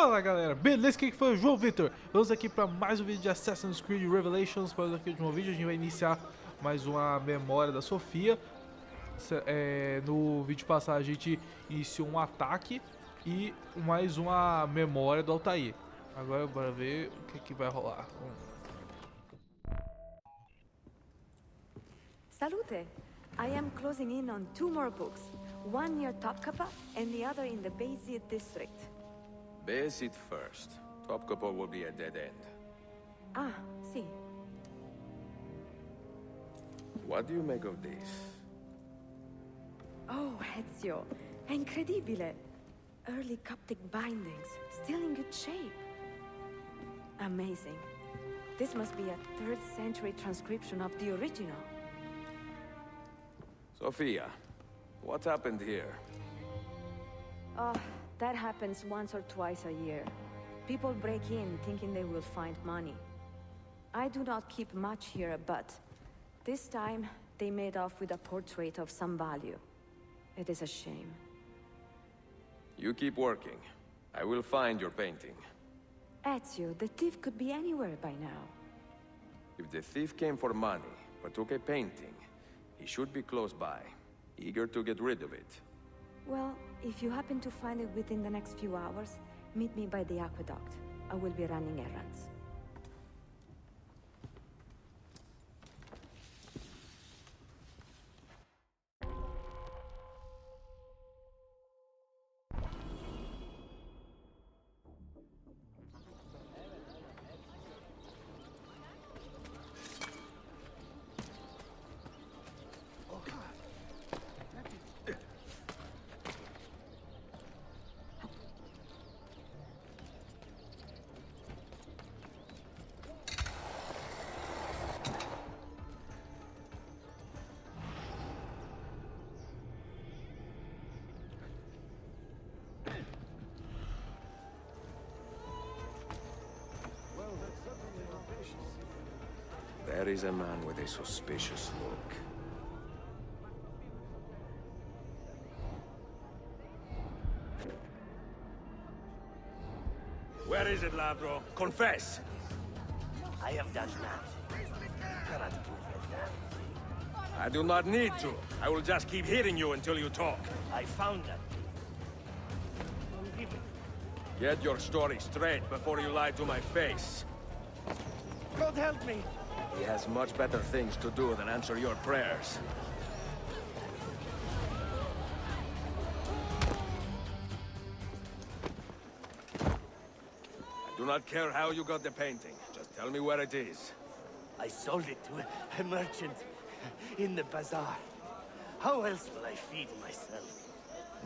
Fala galera, beleza? Quem que foi o João Vitor? Vamos aqui para mais um vídeo de Assassin's Creed Revelations. Para aqui de um vídeo, a gente vai iniciar mais uma memória da Sofia. No vídeo passado a gente iniciou um ataque e mais uma memória do Altair. Agora bora ver o que vai rolar. Salute! I am closing in on 2 more books. One near Topkapı and the other in the Beyazıt district. Beyazıt first. Topkapı will be a dead end. Ah, see. What do you make of this? Oh, Ezio. Incredibile. Early Coptic bindings, still in good shape. Amazing. This must be a 3rd century transcription of the original. Sophia, what happened here? That happens once or twice a year. People break in thinking they will find money. I do not keep much here, but this time they made off with a portrait of some value. It is a shame. You keep working. I will find your painting. Ezio, the thief could be anywhere by now. If the thief came for money, but took a painting, he should be close by, eager to get rid of it. Well, if you happen to find it within the next few hours, meet me by the aqueduct. I will be running errands. There is a man with a suspicious look. Where is it, Lavro? Confess! I have done nothing. Cannot prove that. I do not need to. I will just keep hearing you until you talk. I found that. Give it. Get your story straight before you lie to my face. God help me! He has much better things to do than answer your prayers. I do not care how you got the painting. Just tell me where it is. I sold it to a merchant in the bazaar. How else will I feed myself?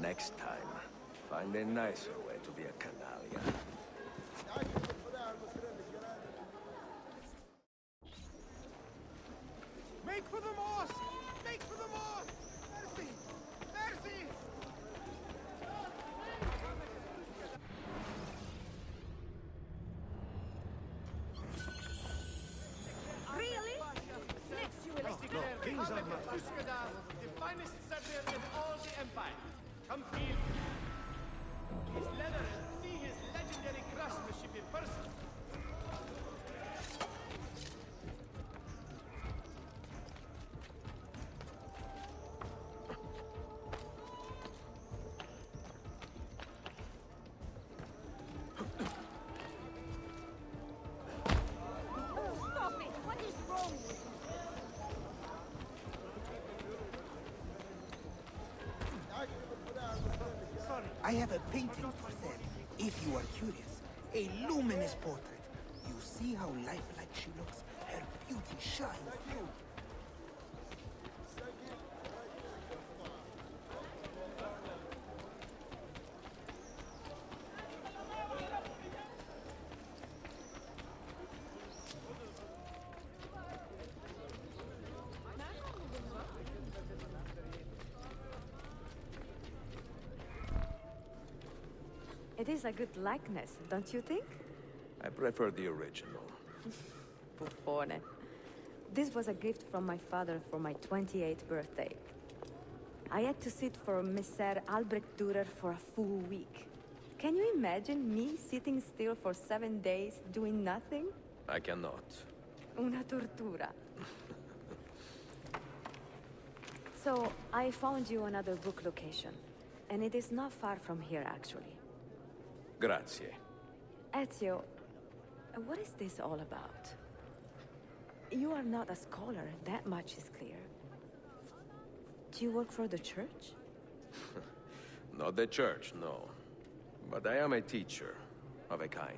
Next time, find a nicer way to be a canallia. Make for the mosque! Make for the mosque! Mercy! Mercy! Really? Next you will... Uskadar, the finest setter in all the empire. Come feel his leather and see his legendary craftsmanship in person. Stop it! What is wrong with you? I have a painting for sale, if you are curious. A luminous portrait. You see how lifelike she looks? Her beauty shines through. It is a good likeness, don't you think? I prefer the original. Buffone. This was a gift from my father for my 28th birthday. I had to sit for Messer Albrecht Dürer for a full week. Can you imagine me sitting still for 7 days doing nothing? I cannot. Una tortura. So, I found you another book location. And it is not far from here, actually. Grazie. Ezio, what is this all about? You are not a scholar, that much is clear. Do you work for the church? Not the church, no. But I am a teacher, of a kind.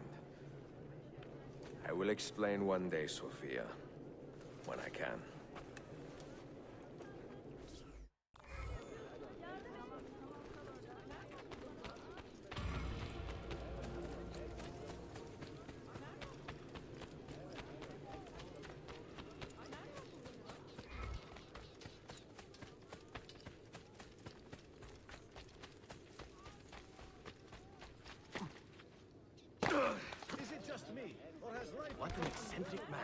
I will explain one day, Sophia. When I can. Is it just me, or has life... What an eccentric man.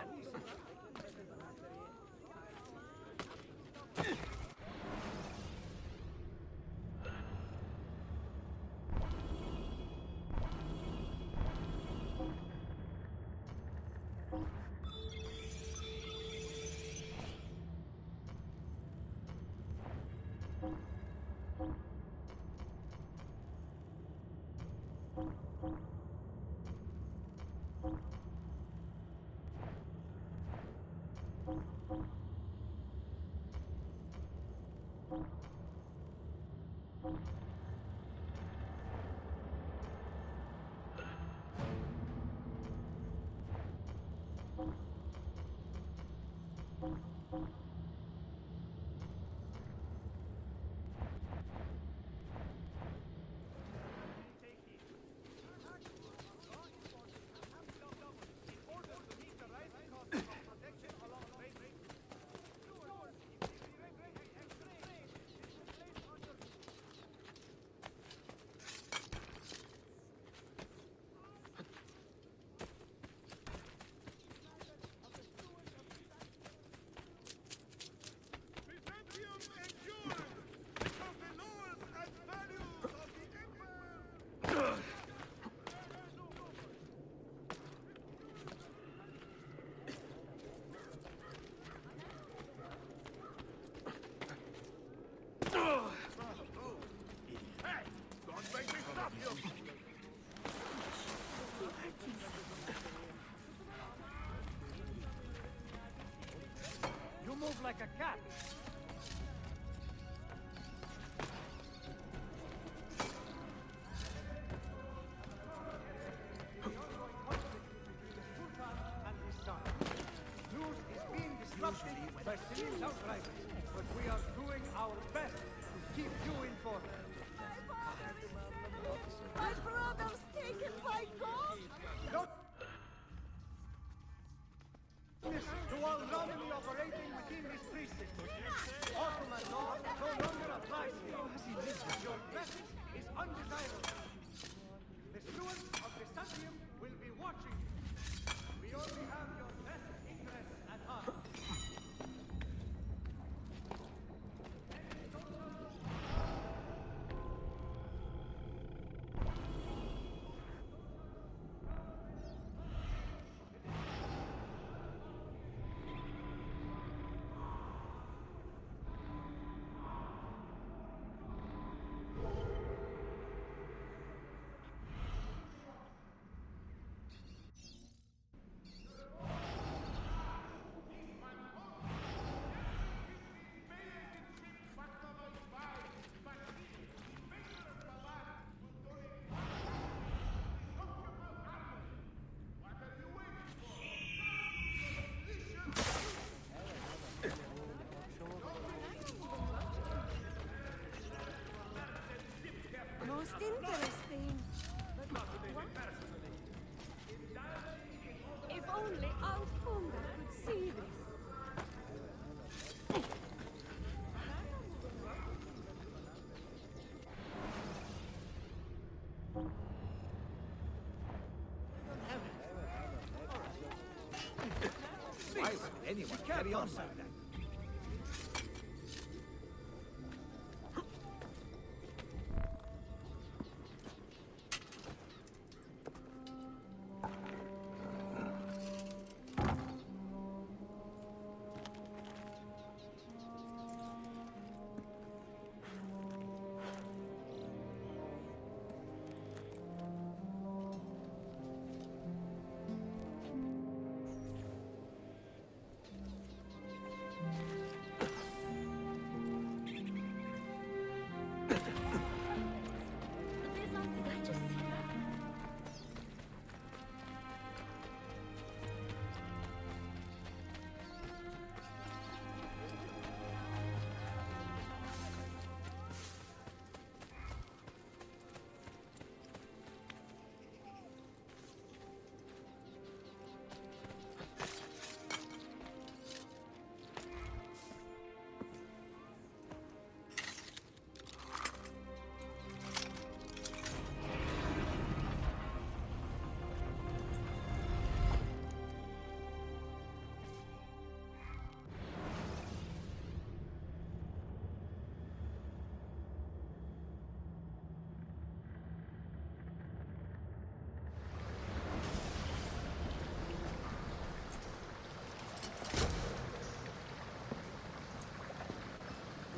You move like a cat. News is being disrupted by Selim's outriders, but we are doing our best to keep you informed. My brother's taken by God? Don't miss to all nominally operating within this precinct. Ottoman law no longer applies here. Your message is undesirable. The stewards of the Byzantium will be watching you. We only have your best interests at heart. Most interesting. If only Alfonda could see this. Why would anyone carry on like that?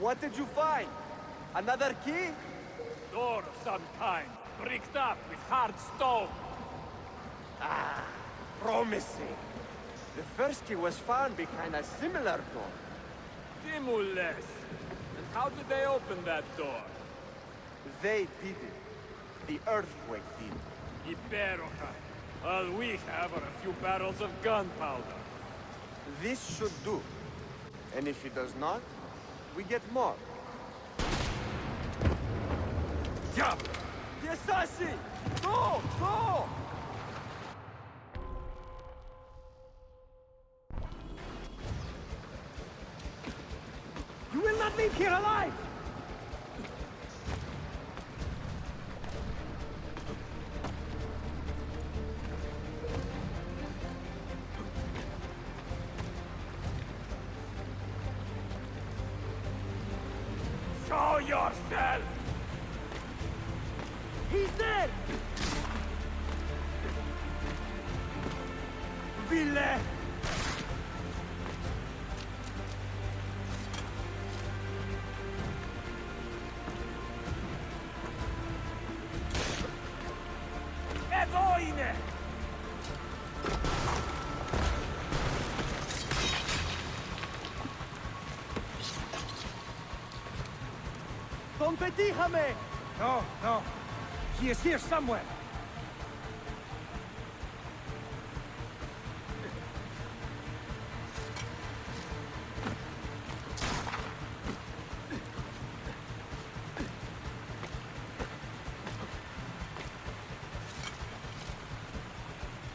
What did you find? Another key? Door of some kind, bricked up with hard stone. Ah, promising. The first key was found behind a similar door. Timules. And how did they open that door? They did it. The earthquake did. Iberoja. All we have are a few barrels of gunpowder. This should do. And if it does not, we get more. Jump! The assassin! Go! Go! You will not leave here alive! Show yourself! He's there! Ville! Egoine! Competíjame! No, no. He is here somewhere.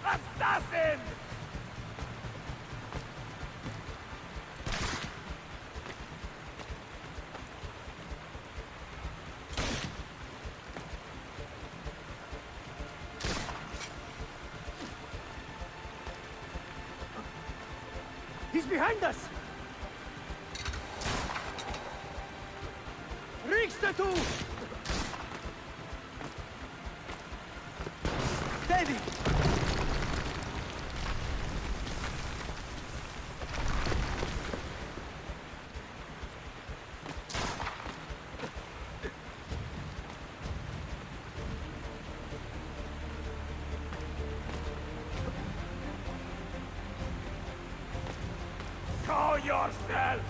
Assassin! He's behind us! Riksdatu! Steady! Show yourself!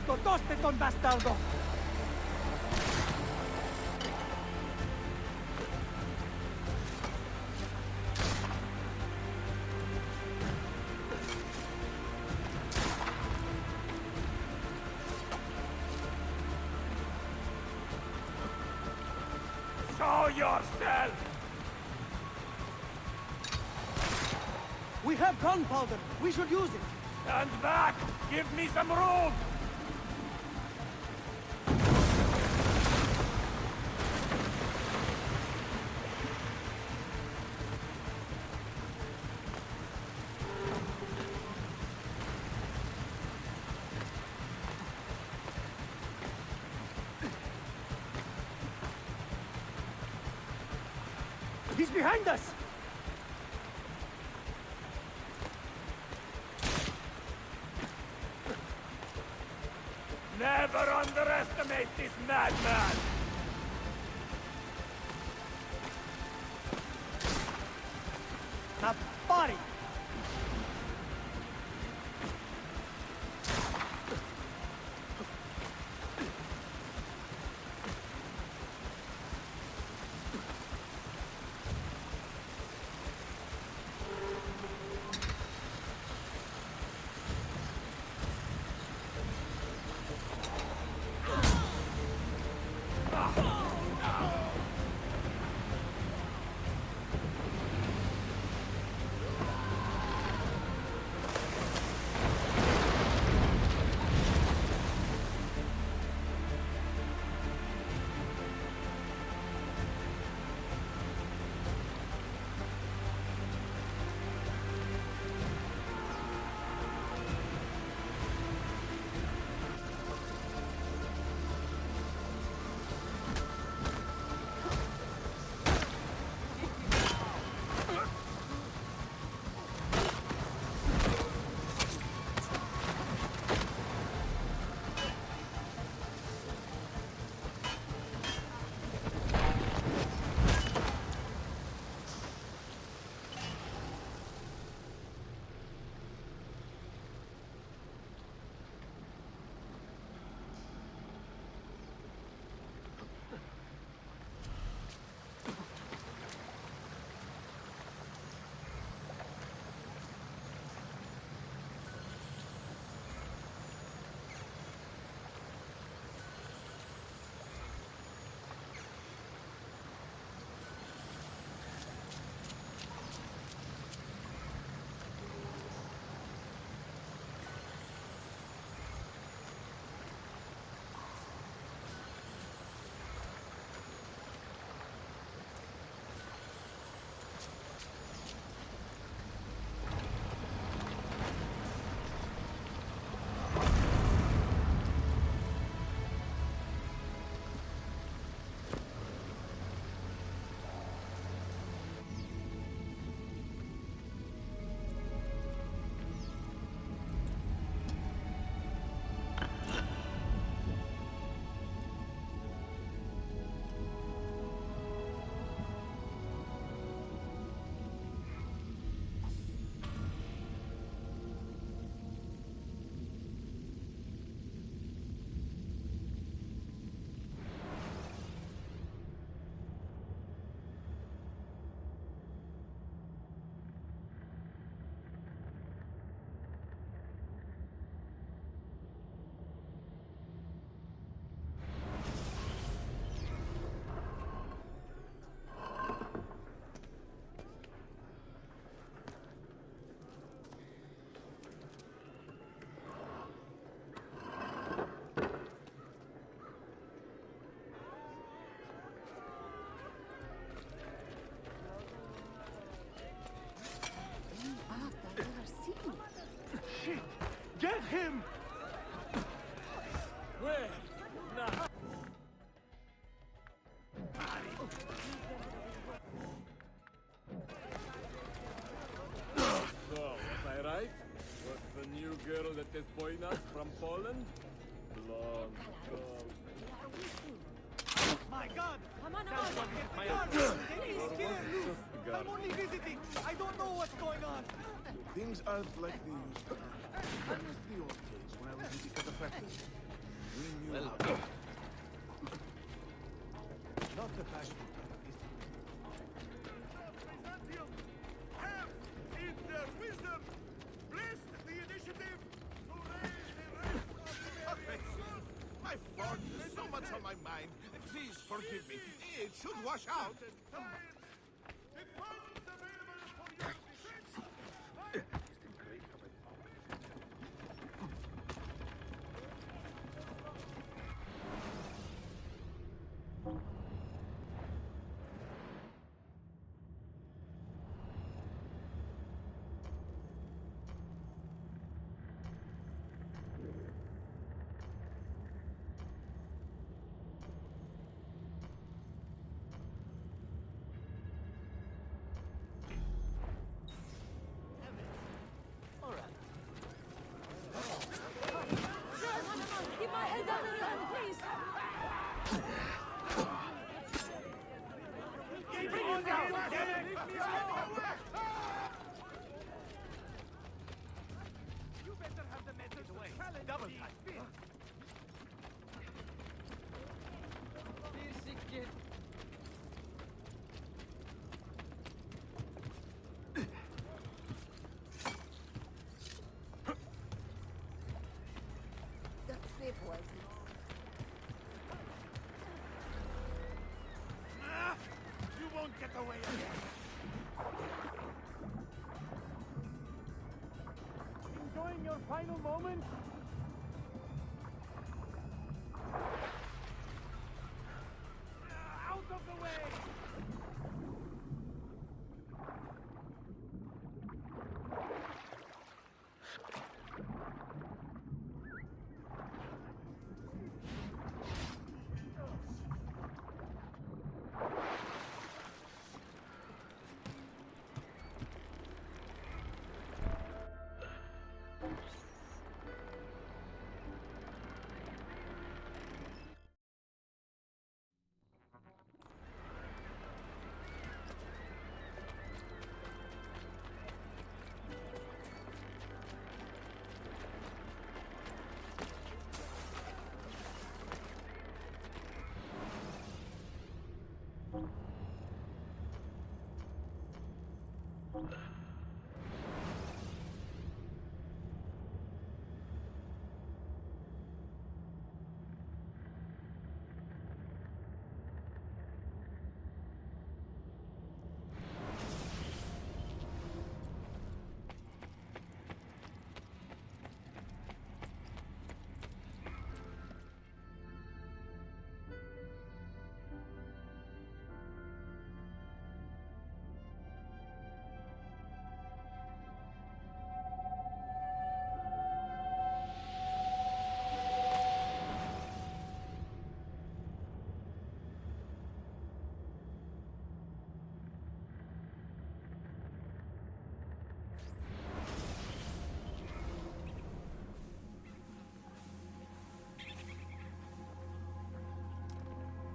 ¡Totoste con bastardo! Show yourself! We have gunpowder! We should use it! Stand back! Give me some room! He's behind us! Never underestimate this madman! A body! spoinas from Poland? Long ago. My God! Come on, That's what on. my God! He's scared loose! I'm only visiting! I don't know what's going on! Things aren't like they used to be. I miss the old days when I was with the cataphractors. We knew how to... Not the bashful kind, is it? Byzantium have, in their wisdom, blessed the initiative to raise the rest of the my fault. There's so much on my mind. Please forgive me. It should wash out. It funds available for your defense. Keep my head down and run, please. You better have the message away. Double time. The trip was You won't get away again. Enjoying your final moments? Out of the way!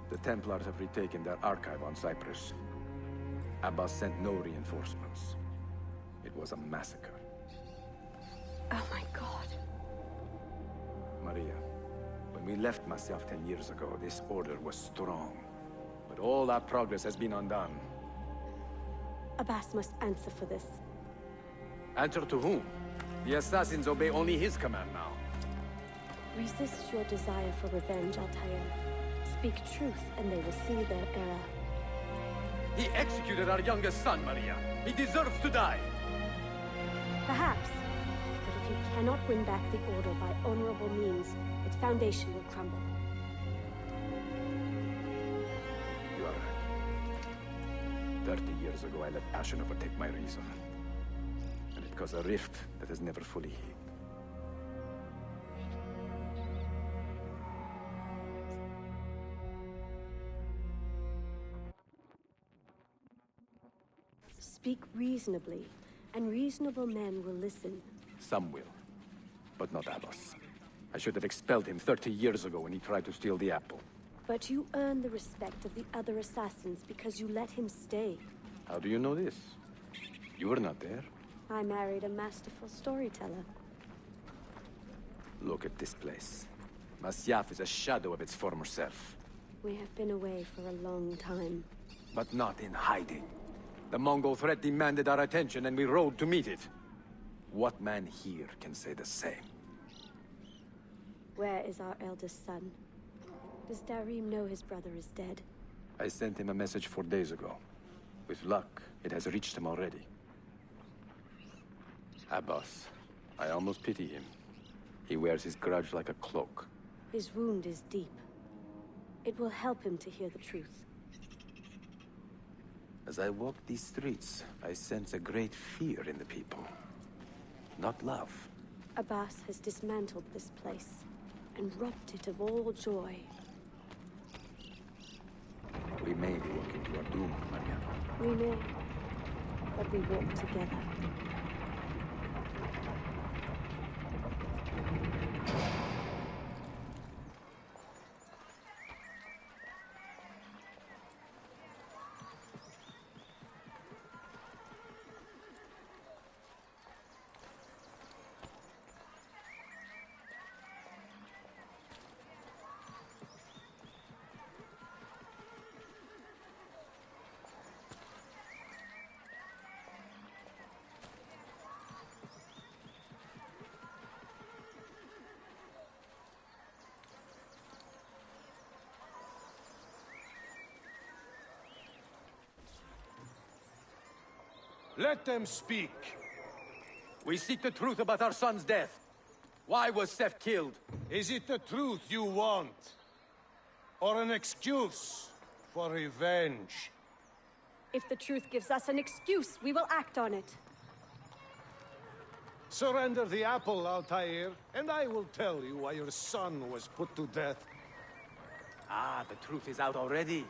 The Templars have retaken their archive on Cyprus. Abbas sent no reinforcements. It was a massacre. Oh my god. Maria, when we left Masyaf 10 years ago, this order was strong. But all our progress has been undone. Abbas must answer for this. Answer to whom? The assassins obey only his command now. Resist your desire for revenge, Altair. Speak truth, and they will see their error. He executed our youngest son, Maria. He deserves to die. Perhaps. But if you cannot win back the Order by honorable means, its foundation will crumble. You are right. 30 years ago, I let passion overtake my reason. And it caused a rift that has never fully healed. Speak reasonably, and reasonable men will listen. Some will. but not Abbas. I should have expelled him 30 years ago when he tried to steal the apple. But you earn the respect of the other assassins because you let him stay. How do you know this? You were not there. I married a masterful storyteller. Look at this place. Masyaf is a shadow of its former self. We have been away for a long time. But not in hiding. The Mongol threat demanded our attention and we rode to meet it. What man here can say the same? Where is our eldest son? Does Darim know his brother is dead? I sent him a message 4 days ago. With luck, it has reached him already. Abbas, I almost pity him. He wears his grudge like a cloak. His wound is deep. It will help him to hear the truth. As I walk these streets, I sense a great fear in the people. Not love. Abbas has dismantled this place and robbed it of all joy. We may be walking to our doom, Mariano. We may, but we walk together. Let them speak. We seek the truth about our son's death. Why was Seth killed? Is it the truth you want? Or an excuse for revenge? If the truth gives us an excuse, we will act on it. Surrender the apple, Altair, and I will tell you why your son was put to death. Ah, the truth is out already.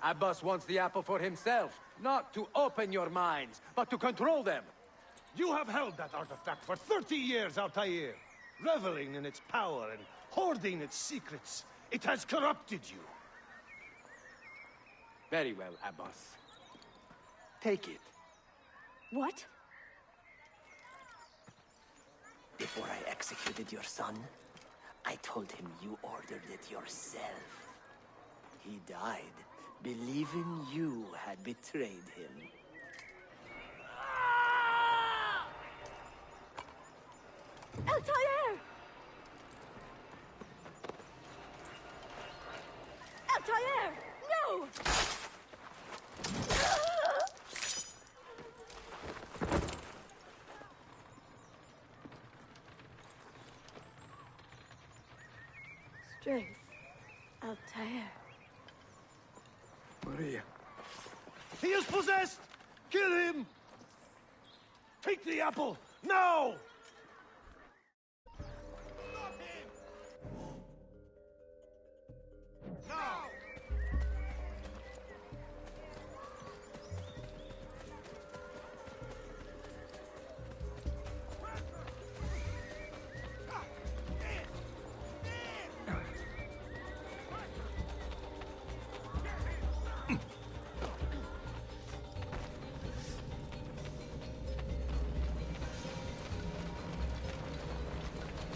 Abbas wants the apple for himself, not to open your minds, but to control them. You have held that artifact for 30 years, Altair, reveling in its power and hoarding its secrets. It has corrupted you. Very well, Abbas. Take it. What? Before I executed your son, I told him you ordered it yourself. He died, believing you had betrayed him. Altair! Altair! No! Strength. Altair. Maria. He is possessed! Kill him! Take the apple, now! Stop him! Now!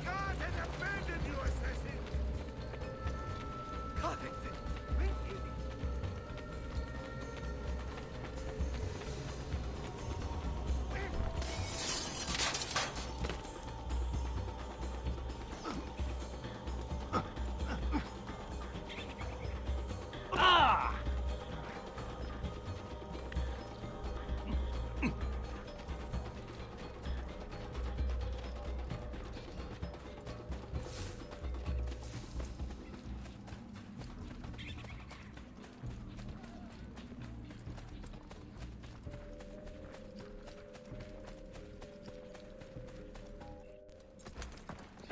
God has abandoned you, assassin! God has abandoned you!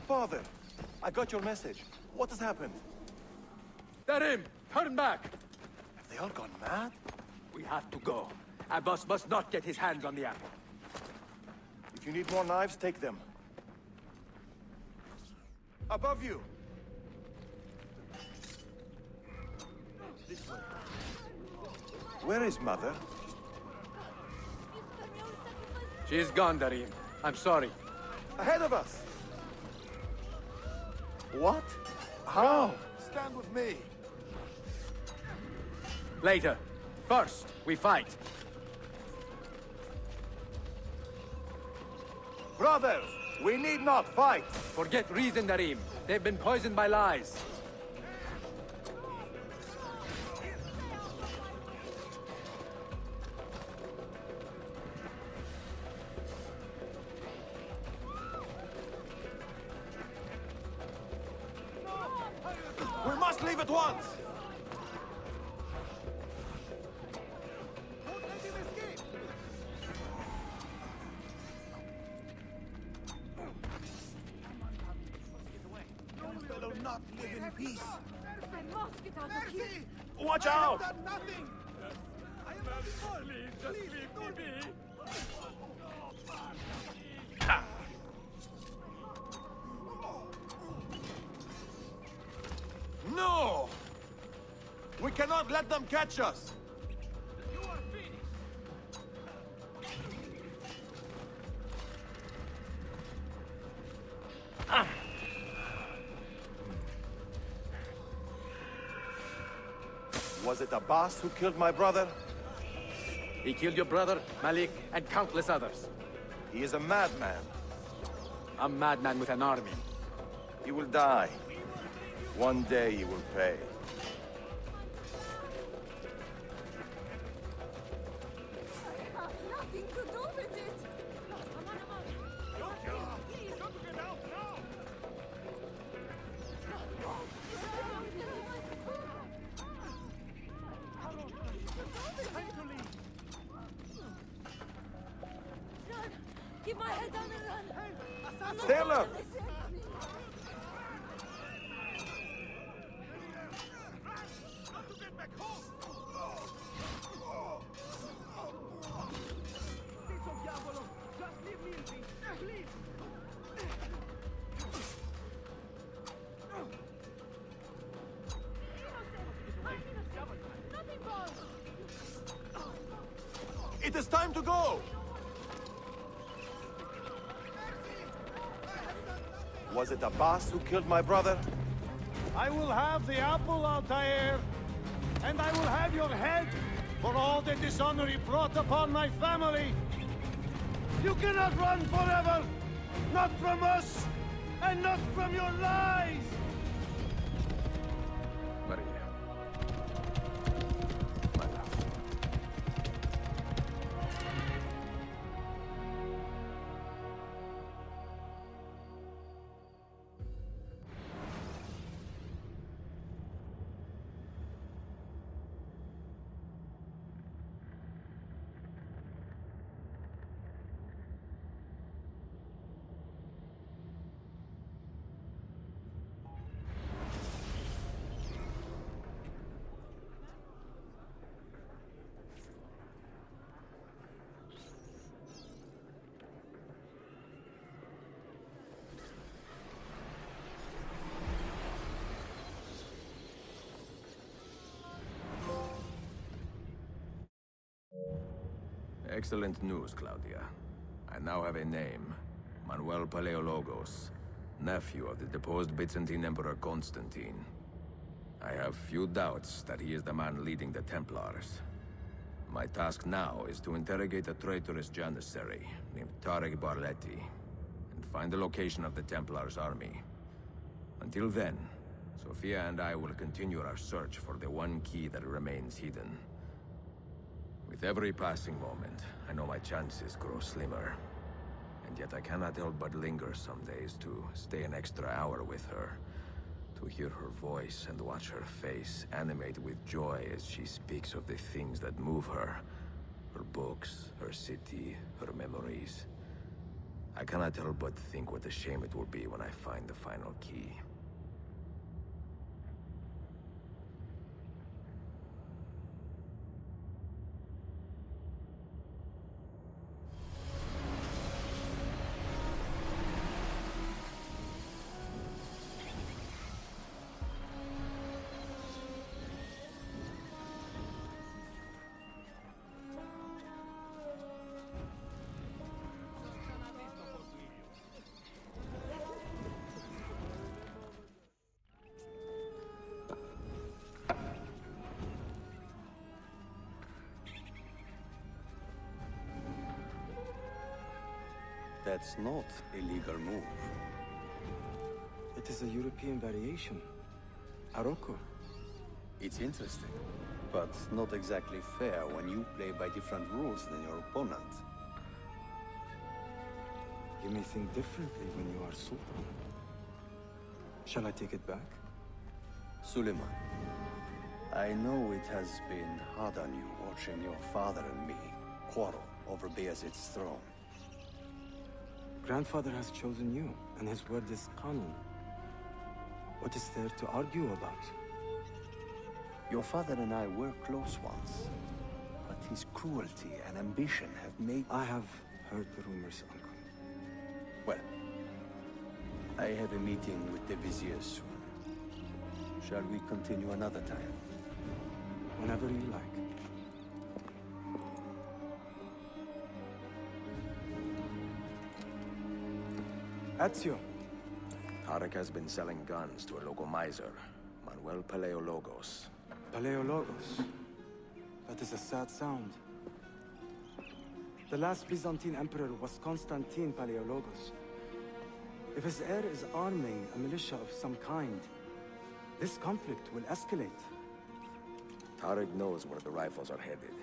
Father, I got your message. What has happened? Darim, turn back! Have they all gone mad? We have to go. Abbas must not get his hands on the apple. If you need more knives, take them. Above you! Where is Mother? She's gone, Darim. I'm sorry. Ahead of us! What? How? Stand with me. Later. First, we fight. Brothers, we need not fight. Forget reason, Darim. They've been poisoned by lies. We must leave at once! Fellow not live in peace. I must get out of here. Watch out! Done nothing! I am not involved! Please, leave me be! No! We cannot let them catch us! You are finished! Was it Abbas who killed my brother? He killed your brother, Malik, and countless others. He is a madman. A madman with an army. He will die. One day he will pay. I have nothing to do with it. Don't kill her! Please, don't get out now! Time to leave! Run! Keep my head down and run! Assassin! Taylor! Got to get back home! Piso diavolo! Just leave me in peace! Please! Nothing more! It is time to go! Was it Abbas who killed my brother? I will have the apple, Altair, and I will have your head for all the dishonor he brought upon my family. You cannot run forever, not from us, and not from your lies. Maria. My love. Excellent news, Claudia. I now have a name. Manuel Paleologos, nephew of the deposed Byzantine Emperor Constantine. I have few doubts that he is the man leading the Templars. My task now is to interrogate a traitorous janissary named Tarek Barletti and find the location of the Templars' army. Until then, Sophia and I will continue our search for the one key that remains hidden. With every passing moment, I know my chances grow slimmer. And yet I cannot help but linger some days to stay an extra hour with her. To hear her voice and watch her face animate with joy as she speaks of the things that move her. Her books, her city, her memories. I cannot help but think what a shame it will be when I find the final key. That's not a legal move. It is a European variation. Aroko. It's interesting, but not exactly fair when you play by different rules than your opponent. You may think differently when you are Sultan. Shall I take it back? Suleiman, I know it has been hard on you watching your father and me quarrel over Bayezid's throne. Grandfather has chosen you, and his word is Qanun. What is there to argue about? Your father and I were close once, but his cruelty and ambition have made... I have heard the rumors, Uncle. Well, I have a meeting with the Vizier soon. Shall we continue another time? Whenever you like. Ezio. Tarek has been selling guns to a local miser, Manuel Paleologos. Paleologos. That is a sad sound. The last Byzantine emperor was Constantine Paleologos. If his heir is arming a militia of some kind, this conflict will escalate. Tarek knows where the rifles are headed.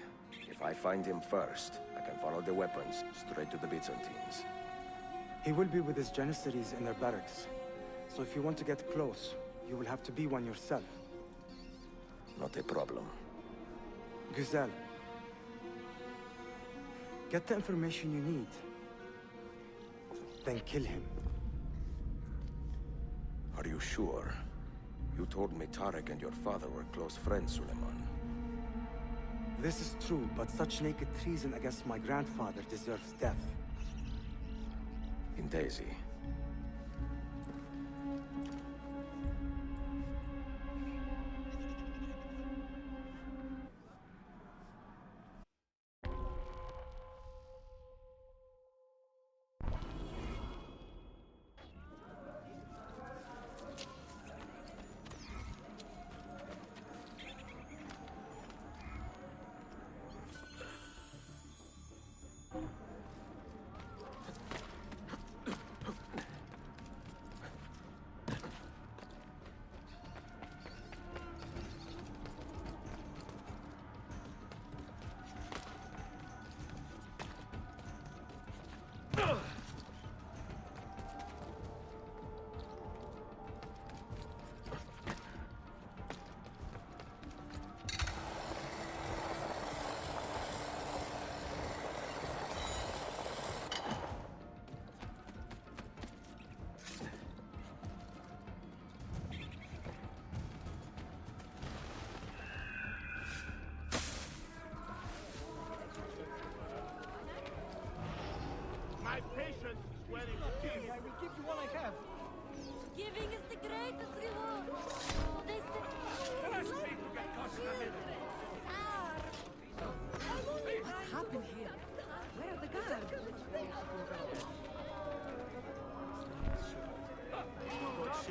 If I find him first, I can follow the weapons straight to the Byzantines. He will be with his Janissaries in their barracks. So if you want to get close, you will have to be one yourself. Not a problem. Güzel. Get the information you need. Then kill him. Are you sure? You told me Tarek and your father were close friends, Suleiman. This is true, but such naked treason against my grandfather deserves death. In Daisy. My patience is wearing thin. I will give you what I have. Giving is the greatest reward. This Trust me to get caught in the middle. What's happened here? Where are the guards?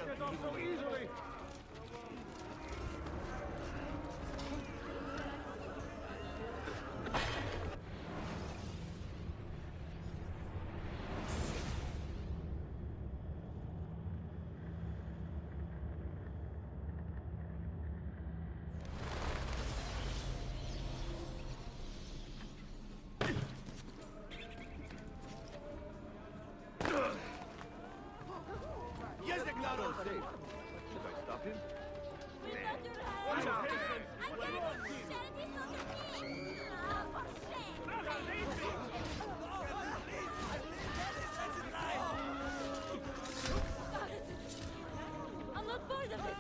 Get off so easily. Yes, the cloud will save. Should I stop him? Watch out. I'm not bored of it.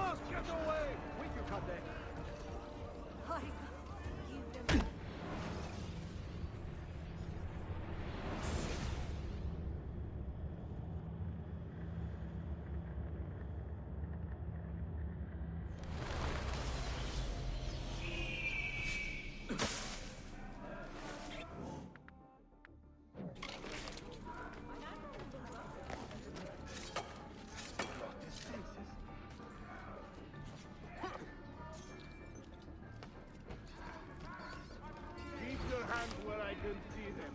Logos, get away! With you, Kade. Give them. Keep your hands where I can see them.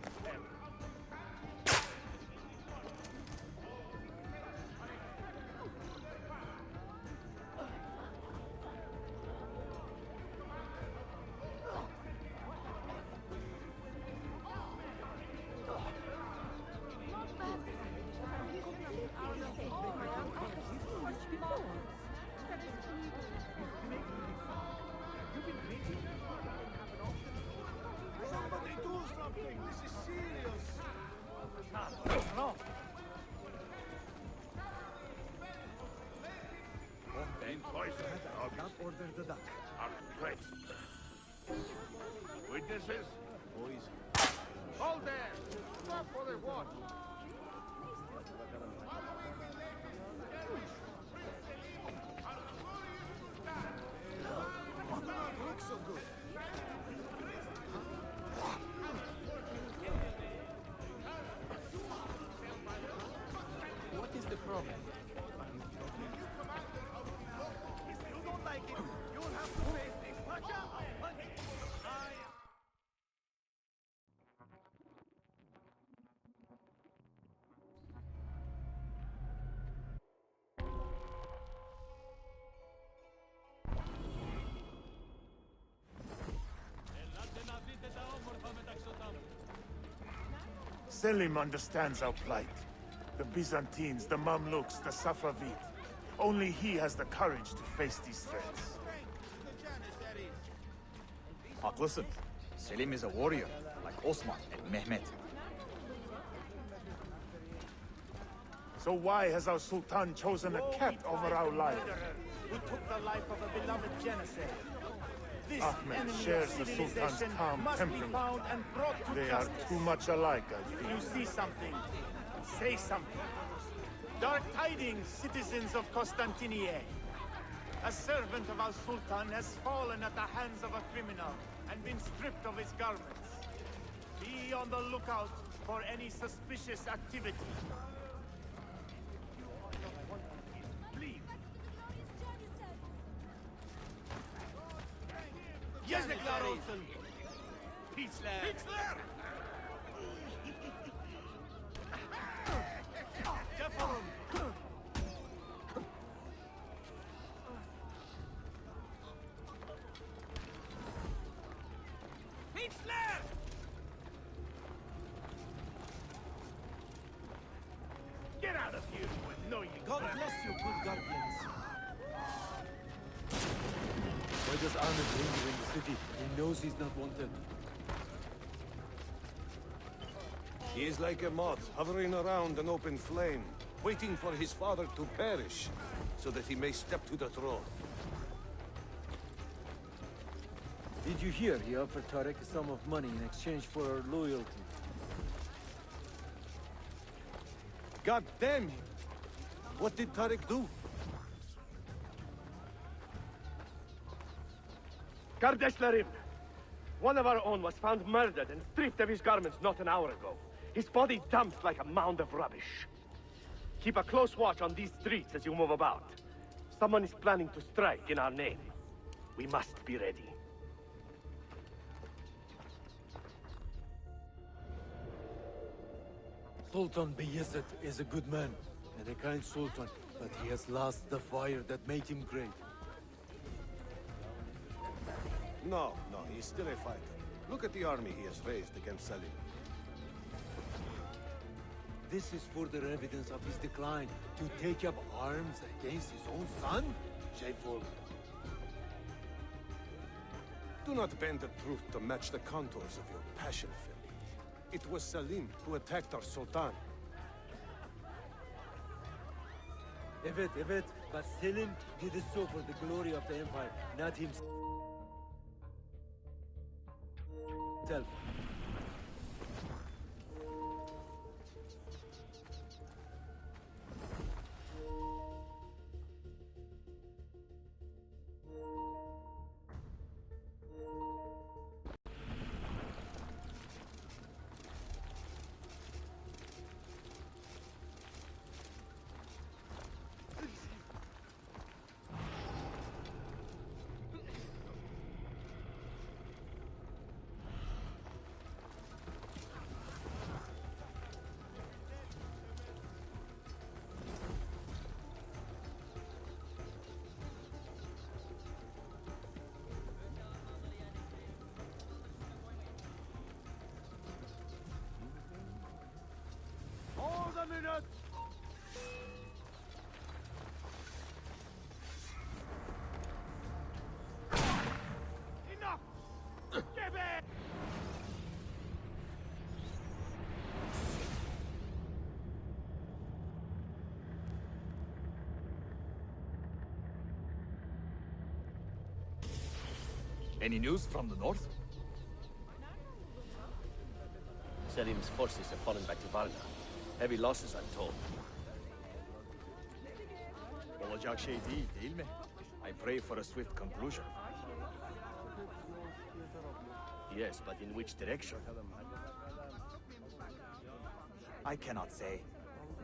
Somebody do something! This is serious! No. Ain't poison. Not order the duck. Great. Witnesses? Boys. Hold there! Stop for the watch! Looks so good. What is the problem? If you don't like it, you'll have to face this. Watch out! Selim understands our plight. The Byzantines, the Mamluks, the Safavid. Only he has the courage to face these threats. Haklısın. Selim is a warrior, like Osman and Mehmet. So why has our Sultan chosen a cat over our lives? Who took the life of a beloved janissary. This Ahmed enemy shares of the Sultan's civilization calm must be temperament. found and brought to They are justice. too much alike, I If fear. you see something, say something. Dark tidings, citizens of Constantinople. A servant of our Sultan has fallen at the hands of a criminal and been stripped of his garments. Be on the lookout for any suspicious activity. Please. Yazıklar olsun. Piçler. Piçler! Defolun. Piçler! Get out of here, you annoying... God bless you, good guardians. Why does Ahmed linger in the city? He knows he's not wanted. He is like a moth hovering around an open flame, waiting for his father to perish, so that he may step to the throne. Did you hear he offered Tarek a sum of money in exchange for our loyalty? God damn him! What did Tarek do? Kardeşlerim! One of our own was found murdered and stripped of his garments not an hour ago. His body dumped like a mound of rubbish. Keep a close watch on these streets as you move about. Someone is planning to strike in our name. We must be ready. Sultan Bayezid is a good man and a kind sultan, but he has lost the fire that made him great. No, he's still a fighter. Look at the army he has raised against Selim. This is further evidence of his decline. To take up arms against his own son? Shameful. Do not bend the truth to match the contours of your passion, Philip. It was Selim who attacked our Sultan. Evet. But Selim did so for the glory of the Empire, not himself. Hold a minute! Enough! Give it! Any news from the north? Selim's forces have fallen back to Varna. Heavy losses, I'm told. Olacak şey değil mi? I pray for a swift conclusion. Yes, but in which direction? I cannot say.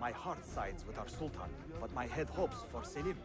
My heart sides with our Sultan, but my head hopes for Selim.